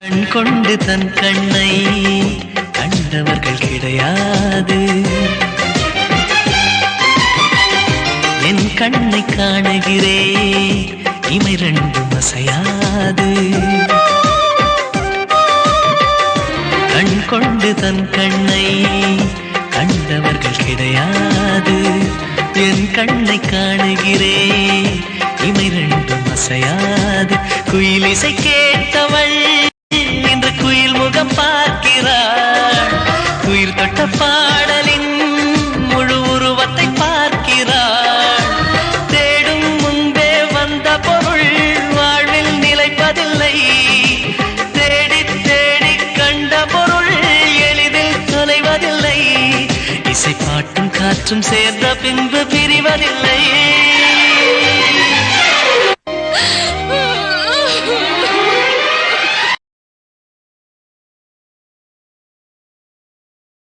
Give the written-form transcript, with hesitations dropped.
கண் கொண்டு தன் கண்ணை கண்டவர்கள் கிடையாது. என் கண்ணை காணுகிறே இமை ரெண்டும் அசையாது. கண் கொண்டு தன் கண்ணை கண்டவர்கள் கிடையாது. என் கண்ணை காணுகிறே இமை ரெண்டும் அசையாது. குயில் இசை கேட்டவள் இன்று குயில் முகம் பார்க்கிறாள். குயில் தொட்ட பாடலின் முழு உருவத்தை பார்க்கிறாள். தேடும் முன்பே வந்த பொருள் வாழ்வில் நிலைப்பதில்லை. தேடி தேடி கண்ட பொருள் எளிதில் தொலைவதில்லை. இசை பாட்டும் காற்றும் சேர்ந்த பின்பு பிரிவதில்லை.